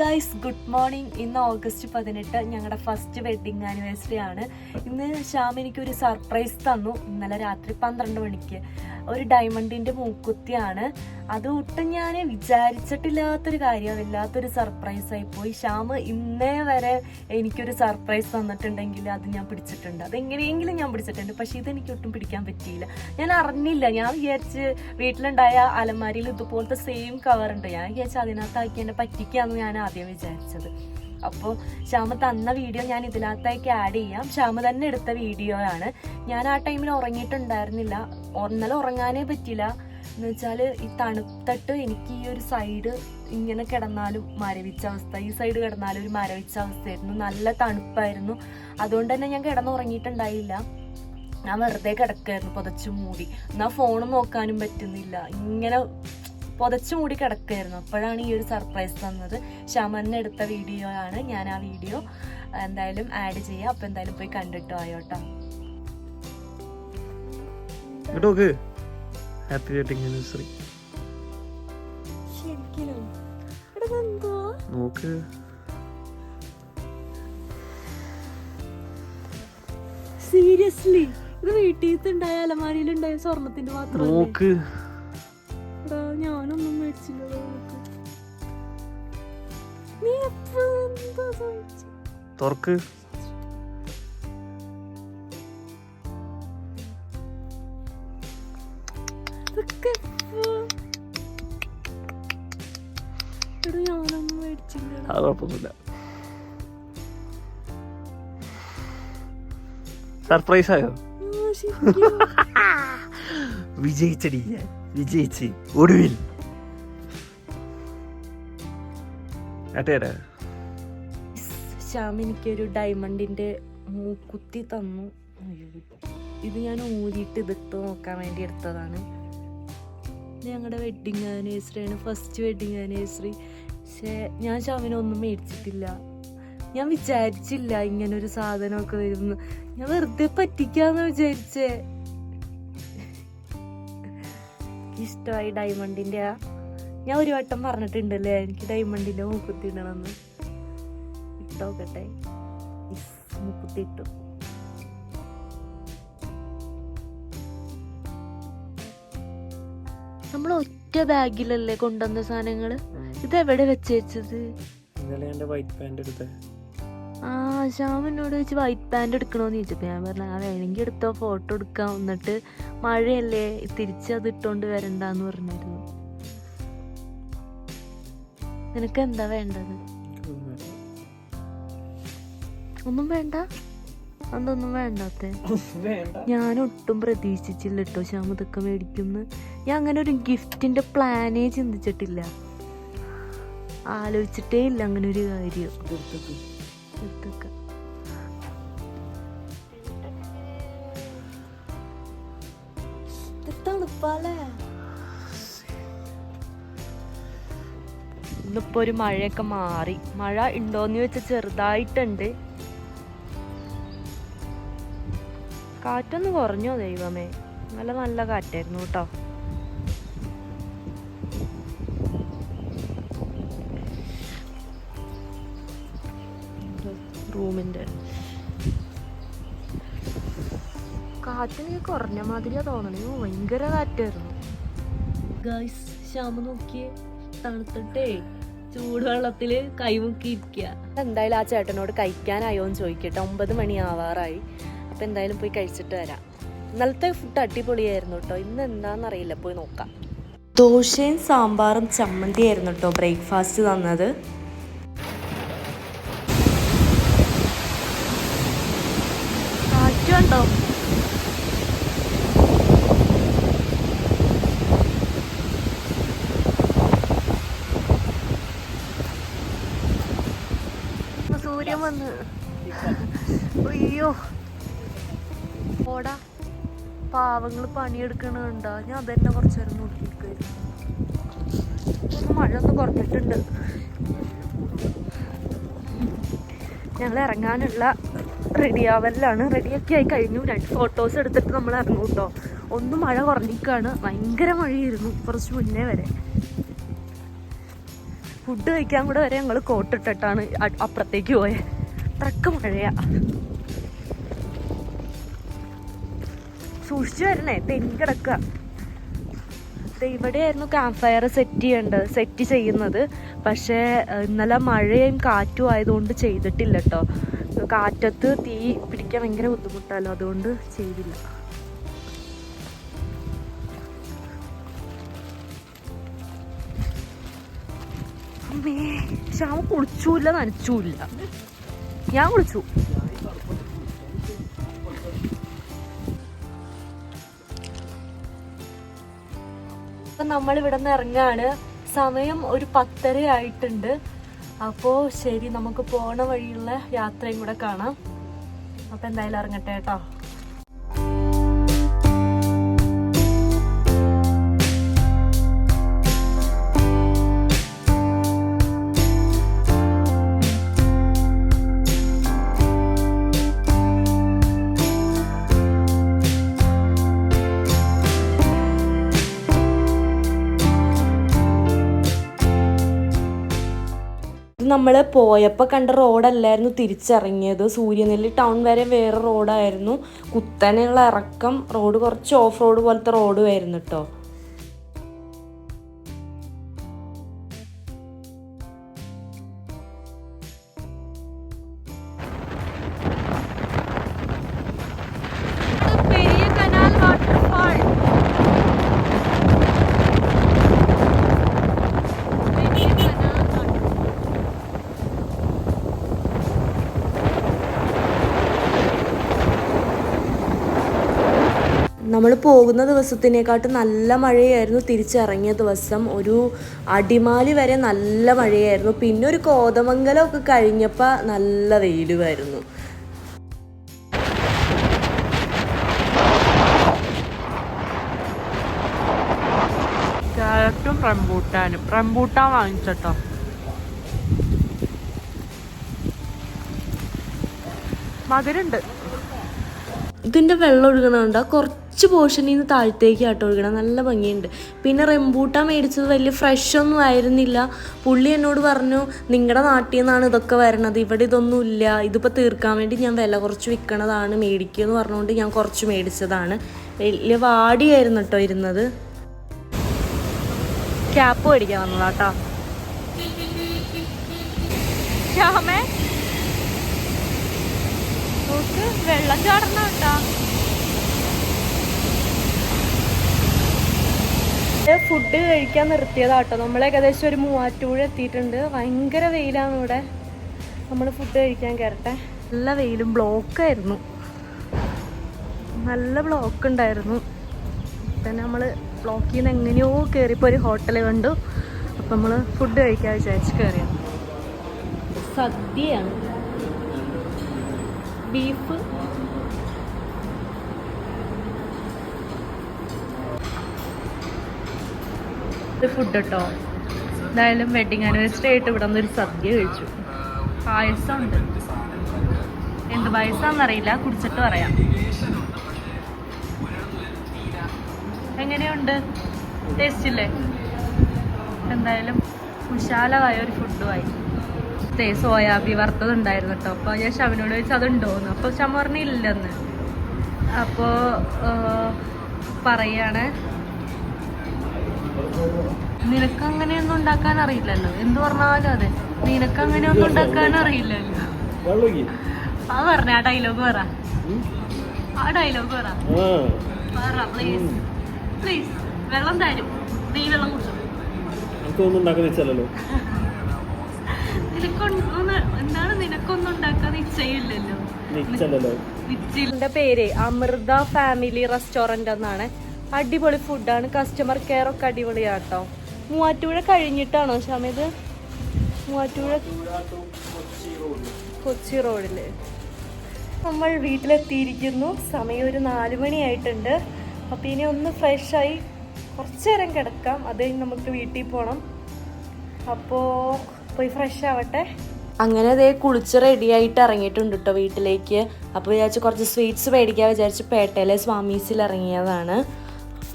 Guys good morning. ഇന്ന് August 18 ഞങ്ങളുടെ first wedding anniversary ആണ്. ഇന്ന് ശ്യാം എനിക്കൊരു സർപ്രൈസ് തന്നു. ഇന്നലെ രാത്രി 12 മണിക്ക് ഒരു ഡയമണ്ടിന്റെ മൂക്കുത്തിയാണ്. അത് ഒട്ടും ഞാൻ വിചാരിച്ചിട്ടില്ലാത്തൊരു കാര്യം, വല്ലാത്തൊരു സർപ്രൈസ് ആയി പോയി. ശ്യാം ഇന്നേ വരെ എനിക്കൊരു സർപ്രൈസ് തന്നിട്ടുണ്ടെങ്കിൽ അത് ഞാൻ പിടിച്ചിട്ടുണ്ട്, അതെങ്ങനെയെങ്കിലും ഞാൻ പിടിച്ചിട്ടുണ്ട്. പക്ഷെ ഇതെനിക്ക് ഒട്ടും പിടിക്കാൻ പറ്റിയില്ല. ഞാൻ അറിഞ്ഞില്ല. ഞാൻ വിചാരിച്ച് വീട്ടിലുണ്ടായ അലമാരിയിൽ ഇതുപോലത്തെ സെയിം കവർ ഉണ്ട്, ഞാൻ വിചാരിച്ചു അതിനകത്താക്കി എന്നെ പറ്റിക്കാന്ന് ഞാൻ ആദ്യം വിചാരിച്ചത്. അപ്പോൾ ശ്യാമ തന്ന വീഡിയോ ഞാൻ ഇതിനകത്തേക്ക് ആഡ് ചെയ്യാം. ശ്യാമ തന്നെ എടുത്ത വീഡിയോ ആണ്. ഞാൻ ആ ടൈമിൽ ഉറങ്ങിയിട്ടുണ്ടായിരുന്നില്ല. ഇന്നലെ ഉറങ്ങാനേ പറ്റില്ല. എന്ന് വെച്ചാൽ ഈ തണുത്തിട്ട് എനിക്ക് ഈ ഒരു സൈഡ് ഇങ്ങനെ കിടന്നാലും മരവിച്ച അവസ്ഥ, ഈ സൈഡ് കിടന്നാലും ഒരു മരവിച്ച അവസ്ഥയായിരുന്നു. നല്ല തണുപ്പായിരുന്നു. അതുകൊണ്ട് തന്നെ ഞാൻ കിടന്നുറങ്ങിയിട്ടുണ്ടായില്ല. ഞാൻ വെറുതെ കിടക്കായിരുന്നു പുതച്ചു മൂടി. എന്നാൽ ഫോൺ നോക്കാനും പറ്റുന്നില്ല, ഇങ്ങനെ പുതച്ചു മൂടി കിടക്കായിരുന്നു. അപ്പോഴാണ് ഈ ഒരു സർപ്രൈസ് തന്നത്. ശ്യാമന്നെ എടുത്ത വീഡിയോ ആണ്. ഞാൻ ആ വീഡിയോ എന്തായാലും ആഡ് ചെയ്യാം. അപ്പൊ എന്തായാലും പോയി കണ്ടിട്ടോ ആയോട്ടോ. Happy wedding anniversary. നോക്ക്, സീരിയസ്ലി ഇത് വീട്ടിൽ അലമാരിയിലുണ്ടായ സ്വർണത്തിന്റെ മാത്രം നോക്ക്. ഞാനൊന്നും മേടിച്ചില്ല. തുറക്ക്. ഞാനൊന്നും മേടിച്ചില്ല. അത് കുഴപ്പമൊന്നുമില്ല. സർപ്രൈസ് ആയോ? വിജയിച്ചടി, വിജയിച്ച് ഒടുവിൽ. ശ്യാം എനിക്കൊരു ഡയമണ്ടിന്റെ മൂക്കുത്തി തന്നു. ഇത് ഞാൻ ഊരിയിട്ട് ഇതിട്ട് നോക്കാൻ വേണ്ടി എടുത്തതാണ്. ഞങ്ങളുടെ വെഡിങ് ആനിവേഴ്സറി ആണ്, ഫസ്റ്റ് വെഡിങ് ആനിവേഴ്സറി. പക്ഷേ ഞാൻ ശ്യാമിനൊന്നും മേടിച്ചിട്ടില്ല. ഞാൻ വിചാരിച്ചില്ല ഇങ്ങനൊരു സാധനമൊക്കെ വരുന്നു. ഞാൻ വെറുതെ പറ്റിക്കാന്ന് വിചാരിച്ചേ. ഇഷ്ടമായി ഡയമണ്ടിന്റെ. ഞാൻ ഒരു വട്ടം പറഞ്ഞിട്ടുണ്ടല്ലേ എനിക്ക് ഡയമണ്ടിന്റെ മൂക്കുത്തി ഇടണമെന്ന്. ഇട്ടോക്കട്ടെ. മൂക്കുത്തി ഇട്ടു. നമ്മൾ ഒറ്റ ബാഗിലല്ലേ കൊണ്ടുവന്ന സാധനങ്ങള്. ഇതെവിടെ വെച്ചത്? ശ്യാമിനോട് ചോദിച്ചു വൈറ്റ് പാൻറ് എടുക്കണോന്ന് ചോദിച്ചപ്പോ ഞാൻ പറഞ്ഞു വേണമെങ്കിൽ എടുത്തോ, ഫോട്ടോ എടുക്കാം, എന്നിട്ട് മഴയല്ലേ തിരിച്ചത് ഇട്ടോണ്ട് വരണ്ടെന്ന് പറഞ്ഞിരുന്നു. നിനക്ക് എന്താ വേണ്ടത്? ഒന്നും വേണ്ട? അതൊന്നും വേണ്ടാത്തെ. ഞാൻ ഒട്ടും പ്രതീക്ഷിച്ചില്ല കേട്ടോ ശ്യാം ഇതൊക്കെ മേടിക്കുന്നു. ഞാൻ അങ്ങനെ ഒരു ഗിഫ്റ്റിന്റെ പ്ലാനേ ചിന്തിച്ചിട്ടില്ല, ആലോചിച്ചിട്ടേ ഇല്ല അങ്ങനെ ഒരു കാര്യം. ഇന്നിപ്പോ ഒരു മഴയൊക്കെ മാറി. മഴ ഉണ്ടോന്ന് ചോദിച്ചാൽ ചെറുതായിട്ടുണ്ട്. കാറ്റൊന്ന് കുറഞ്ഞോ ദൈവമേ, നല്ല നല്ല കാറ്റായിരുന്നു കേട്ടോ. റൂമിന്റെ കാറ്റ് കുറഞ്ഞ മാതിരിയാ തോന്നണേ. ഭയങ്കര കാറ്റായിരുന്നു. ഗൈസ് ശ്യാമ നോക്കിയേ, തണുത്തിട്ടേ ചൂടുവെള്ളത്തില് കൈമുക്കിയിരിക്കുക. എന്തായാലും ആ ചേട്ടനോട് കഴിക്കാനായോന്ന് ചോദിക്കട്ടെ. 9 മണി ആവാറായി. അപ്പൊ എന്തായാലും പോയി കഴിച്ചിട്ട് വരാം. ഇന്നലത്തെ ഫുഡ് അടിപൊളിയായിരുന്നു കേട്ടോ. ഇന്ന് എന്താണെന്നറിയില്ല, പോയി നോക്കാം. ദോശയും സാമ്പാറും ചമ്മന്തി ആയിരുന്നു കേട്ടോ ബ്രേക്ക്ഫാസ്റ്റ് തന്നത്. കാറ്റുണ്ടോ? സൂര്യൻ വന്ന്. അയ്യോ ഓടാ, പാവങ്ങൾ പണിയെടുക്കണുണ്ടോ? ഞാൻ അതന്നെ കുറച്ചു നേരം നോക്കിയിരിക്കുമായിരുന്നു. മഴ ഒന്ന് കുറഞ്ഞിട്ടുണ്ട്. ഞങ്ങൾ ഇറങ്ങാനുള്ള റെഡിയാവലാണ്. റെഡിയൊക്കെ ആയി കഴിഞ്ഞു. 2 ഫോട്ടോസ് എടുത്തിട്ട് നമ്മൾ ഇറങ്ങും കേട്ടോ. ഒന്ന് മഴ കുറഞ്ഞിക്കാണ്. ഭയങ്കര മഴയായിരുന്നു കുറച്ച് മുന്നേ വരെ. ഫുഡ് കഴിക്കാൻ കൂടെ വരെ ഞങ്ങൾ കോട്ടിട്ടിട്ടാണ് അപ്പുറത്തേക്ക് പോയത്. അത്രക്ക് മഴയാ. സൂക്ഷിച്ചു വരണേ, തെന്നി കിടക്കുക. ഇവിടെയായിരുന്നു ക്യാമ്പ് ഫയർ സെറ്റ് ചെയ്യുന്നത്. പക്ഷേ ഇന്നലെ മഴയും കാറ്റും ആയതുകൊണ്ട് ചെയ്തിട്ടില്ല കേട്ടോ. കാറ്റത്ത് തീ പിടിക്കാൻ ഭയങ്കര ബുദ്ധിമുട്ടല്ലോ, അതുകൊണ്ട് ചെയ്തില്ല. അമ്മേ, ശ്യാമ കുളിച്ചൂല്ല, നനച്ചൂല്ല. ഞാൻ കുളിച്ചു. നമ്മളിവിടെ നിന്ന് ഇറങ്ങാണ്. സമയം ഒരു 10:30 ആയിട്ടുണ്ട്. അപ്പോൾ ശരി, നമുക്ക് പോണ വഴിയുള്ള യാത്രയും കൂടെ കാണാം. അപ്പം എന്തായാലും ഇറങ്ങട്ടെ കേട്ടോ. നമ്മൾ പോയപ്പോൾ കണ്ട റോഡല്ലായിരുന്നു തിരിച്ചിറങ്ങിയത്. സൂര്യനെല്ലി ടൗൺ വരെ വേറെ റോഡായിരുന്നു. കുത്തനെയുള്ള ഇറക്കം റോഡ്, കുറച്ച് ഓഫ് റോഡ് പോലത്തെ റോഡും ആയിരുന്നു കേട്ടോ. നമ്മൾ പോകുന്ന ദിവസത്തിനേക്കാട്ടും നല്ല മഴയായിരുന്നു തിരിച്ചിറങ്ങിയ ദിവസം. ഒരു അടിമാലി വരെ നല്ല മഴയായിരുന്നു. പിന്നെ ഒരു കോതമംഗലമൊക്കെ കഴിഞ്ഞപ്പോൾ നല്ല വെയിലുമായിരുന്നു. ക്യാരറ്റും റംബൂട്ടാൻ വാങ്ങിച്ചോ. മധുരണ്ട്. ഇതിൻ്റെ വെള്ളം ഒഴുകണുണ്ട്. കുറച്ച് പോർഷനിൽ നിന്ന് താഴത്തേക്ക് ആട്ടോ ഒഴുകണം. നല്ല ഭംഗിയുണ്ട്. പിന്നെ റംബൂട്ടാൻ മേടിച്ചത് വലിയ ഫ്രഷ് ഒന്നും ആയിരുന്നില്ല. പുള്ളി എന്നോട് പറഞ്ഞു, നിങ്ങളുടെ നാട്ടിൽ നിന്നാണ് ഇതൊക്കെ വരണത്, ഇവിടെ ഇതൊന്നും ഇല്ല, ഇതിപ്പോൾ തീർക്കാൻ വേണ്ടി ഞാൻ വില കുറച്ച് വിൽക്കണതാണ്, മേടിക്കുക എന്ന് പറഞ്ഞുകൊണ്ട് ഞാൻ കുറച്ച് മേടിച്ചതാണ്. വലിയ വാടിയായിരുന്നു കേട്ടോ ഇരുന്നത്. ക്യാപ്പ് മേടിക്കാൻ വന്നതാട്ടോ. ശ്യാമേ, വെള്ളം ചാടണ കേട്ടാ. ഫുഡ് കഴിക്കാൻ നിർത്തിയതാട്ടോ. നമ്മൾ ഏകദേശം ഒരു മൂവാറ്റുപുഴ എത്തിയിട്ടുണ്ട്. ഭയങ്കര വെയിലാണ് ഇവിടെ. നമ്മൾ ഫുഡ് കഴിക്കാൻ കയറട്ടെ. നല്ല വെയിലും ബ്ലോക്കായിരുന്നു, നല്ല ബ്ലോക്ക് ഉണ്ടായിരുന്നു. പിന്നെ നമ്മൾ ബ്ലോക്കിൽ നിന്ന് എങ്ങനെയോ കയറിയപ്പോൾ ഒരു ഹോട്ടൽ കണ്ടു. അപ്പം നമ്മൾ ഫുഡ് കഴിക്കാൻ വിചാരിച്ച് കയറിയത്. സദ്യയാണ്, ബീഫ്, ഫുഡ് കേട്ടോ. എന്തായാലും വെഡിങ് ആനിവേഴ്സറി ആയിട്ട് ഇവിടെ നിന്നൊരു സദ്യ കഴിച്ചു. പായസം ഉണ്ട്. എന്ത് പായസമാണെന്നറിയില്ല, കുടിച്ചിട്ട് പറയാം. എങ്ങനെയുണ്ട്? ടേസ്റ്റ് ഇല്ലേ? എന്തായാലും വിശാലമായ ഒരു ഫുഡുമായി. സോയാബി വറുത്തത് ഉണ്ടായിരുന്നു കേട്ടോ. അപ്പോൾ ഞാൻ ശവനോട് ചോദിച്ചാൽ അതുണ്ടോയെന്ന്. അപ്പോൾ ശവ പറഞ്ഞില്ലെന്ന്. അപ്പോൾ പറയാണ്, നിനക്കങ്ങനെയൊന്നും ഉണ്ടാക്കാൻ അറിയില്ലല്ലോ. എന്ത് പറഞ്ഞാലും അതെ, നിനക്കങ്ങനെയൊന്നും ഉണ്ടാക്കാൻ അറിയില്ലല്ലോ. ആ പറഞ്ഞ ആ ഡയലോഗ് പറ, ആ ഡയലോഗ് പറ പ്ലീസ് പ്ലീസ്. വെള്ളം തരും, നീ വെള്ളം കുടിച്ചോ. എന്താണ് നിനക്കൊന്നും ഉണ്ടാക്കാൻ നിശ്ചയില്ലല്ലോ. എന്റെ പേര് അമൃത ഫാമിലി റെസ്റ്റോറന്റ് എന്നാണ്. അടിപൊളി ഫുഡാണ്. കസ്റ്റമർ കെയർ ഒക്കെ അടിപൊളിയാട്ടോ. മൂവാറ്റുപുഴ കഴിഞ്ഞിട്ടാണോ ഷാമിത്? മൂവാറ്റുപുഴ കൊച്ചി റോഡില്. നമ്മൾ വീട്ടിലെത്തിയിരിക്കുന്നു. സമയം ഒരു 4 മണിയായിട്ടുണ്ട്. അപ്പം ഇനി ഒന്ന് ഫ്രഷായി കുറച്ച് നേരം കിടക്കാം. അത് കഴിഞ്ഞ് നമുക്ക് വീട്ടിൽ പോകണം. അപ്പോൾ പോയി ഫ്രഷ് ആവട്ടെ. അങ്ങനെ അതേ കുളിച്ച് റെഡി ആയിട്ട് ഇറങ്ങിയിട്ടുണ്ട് കേട്ടോ വീട്ടിലേക്ക്. അപ്പോൾ വിചാരിച്ച് കുറച്ച് സ്വീറ്റ്സ് മേടിക്കാൻ വിചാരിച്ച് പേട്ടയിലെ സ്വാമീസിൽ ഇറങ്ങിയതാണ്.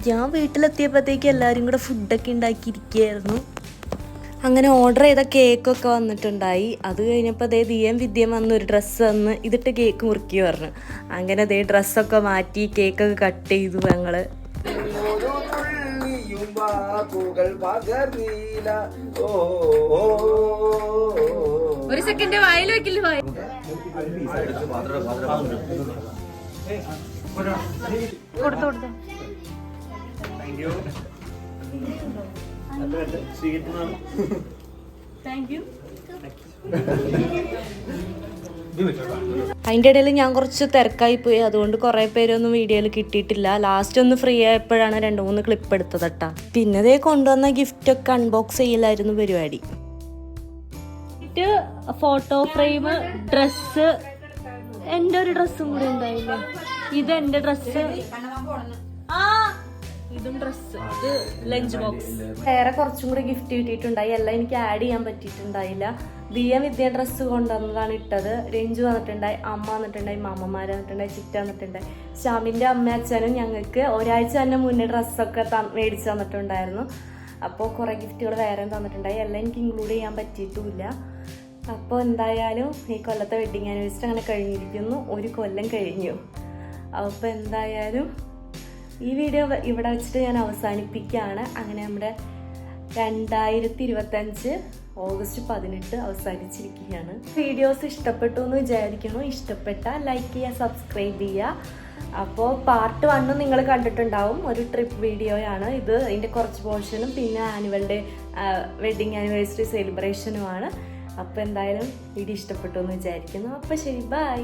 ഞാൻ വീട്ടിലെത്തിയപ്പോഴത്തേക്ക് എല്ലാവരും കൂടെ ഫുഡൊക്കെ ഉണ്ടാക്കിയിരിക്കുകയായിരുന്നു. അങ്ങനെ ഓർഡർ ചെയ്ത കേക്കൊക്കെ വന്നിട്ടുണ്ടായി. അത് കഴിഞ്ഞപ്പോൾ അതേ ദിയം വിദ്യം വന്ന് ഒരു ഡ്രസ്സ് തന്ന് ഇതിട്ട് കേക്ക് മുറുക്കി പറഞ്ഞു. അങ്ങനെ അതേ ഡ്രസ്സൊക്കെ മാറ്റി കേക്കൊക്കെ കട്ട് ചെയ്തു ഞങ്ങൾ. ഒരു സെക്കൻഡ് വായിൽ വെക്കില്ല. കൊടുത്തു കൊടുത്തു. അതിൻ്റെ ഇടയിൽ ഞാൻ കുറച്ച് തിരക്കായി പോയി, അതുകൊണ്ട് കുറേ പേരൊന്നും വീഡിയോയിൽ കിട്ടിയിട്ടില്ല. ലാസ്റ്റ് ഒന്ന് ഫ്രീ ആയപ്പോഴാണ് 2-3 ക്ലിപ്പ് എടുത്തത് കേട്ടാ. പിന്നെ ദേ കൊണ്ടുവന്ന ഗിഫ്റ്റ് ഒക്കെ അൺബോക്സ് ചെയ്യലായിരുന്നു പരിപാടി. ഫോട്ടോ ഫ്രെയിം, ഡ്രസ്സ്, എൻ്റെ ഒരു ഡ്രസ്സും കൂടെ ഉണ്ടായില്ല. ഇത് എൻ്റെ ഡ്രസ്സ്, ഇതും ഡ്രസ്സ്, ഇത് ലഞ്ച് ബോക്സ്. വേറെ കുറച്ചും കൂടി ഗിഫ്റ്റ് കിട്ടിയിട്ടുണ്ടായി. എല്ലാം എനിക്ക് ആഡ് ചെയ്യാൻ പറ്റിയിട്ടുണ്ടായില്ല. വിദ്യ ഡ്രസ്സ് കൊണ്ടുവന്നതാണ് ഇട്ടത്. രഞ്ജു വന്നിട്ടുണ്ടായി, അമ്മ വന്നിട്ടുണ്ടായി, മാമ്മമാര് വന്നിട്ടുണ്ടായി, ചിറ്റ വന്നിട്ടുണ്ടായി. ശ്യാമിന്റെ അമ്മ അച്ഛനും ഞങ്ങൾക്ക് ഒരാഴ്ച തന്നെ മുന്നേ ഡ്രസ്സൊക്കെ മേടിച്ച് തന്നിട്ടുണ്ടായിരുന്നു. അപ്പോൾ കുറേ ഗിഫ്റ്റുകൾ വേറെ തന്നിട്ടുണ്ടായി. എല്ലാം എനിക്ക് ഇൻക്ലൂഡ് ചെയ്യാൻ പറ്റിയിട്ടുമില്ല. അപ്പോൾ എന്തായാലും ഈ കൊല്ലത്തെ വെഡിങ് ആനിവേഴ്സറി അങ്ങനെ കഴിഞ്ഞിരിക്കുന്നു. 1 കൊല്ലം കഴിഞ്ഞു. അപ്പോൾ എന്തായാലും ഈ വീഡിയോ ഇവിടെ വെച്ചിട്ട് ഞാൻ അവസാനിപ്പിക്കുകയാണ്. അങ്ങനെ നമ്മുടെ 2025 ഓഗസ്റ്റ് 18 അവസാനിച്ചിരിക്കുകയാണ്. വീഡിയോസ് ഇഷ്ടപ്പെട്ടു എന്ന് വിചാരിക്കുന്നു. ഇഷ്ടപ്പെട്ടാൽ ലൈക്ക് ചെയ്യുക, സബ്സ്ക്രൈബ് ചെയ്യുക. അപ്പോൾ പാർട്ട് 1 നിങ്ങൾ കണ്ടിട്ടുണ്ടാവും. ഒരു ട്രിപ്പ് വീഡിയോയാണ് ഇത്. ഇതിൻ്റെ കുറച്ച് പോർഷനും പിന്നെ ആനുവൽ ഡേ വെഡിങ് ആനിവേഴ്സറി സെലിബ്രേഷനുമാണ്. അപ്പോൾ എന്തായാലും വീഡിയോ ഇഷ്ടപ്പെട്ടു എന്ന് വിചാരിക്കുന്നു. അപ്പോൾ ശരി, ബൈ.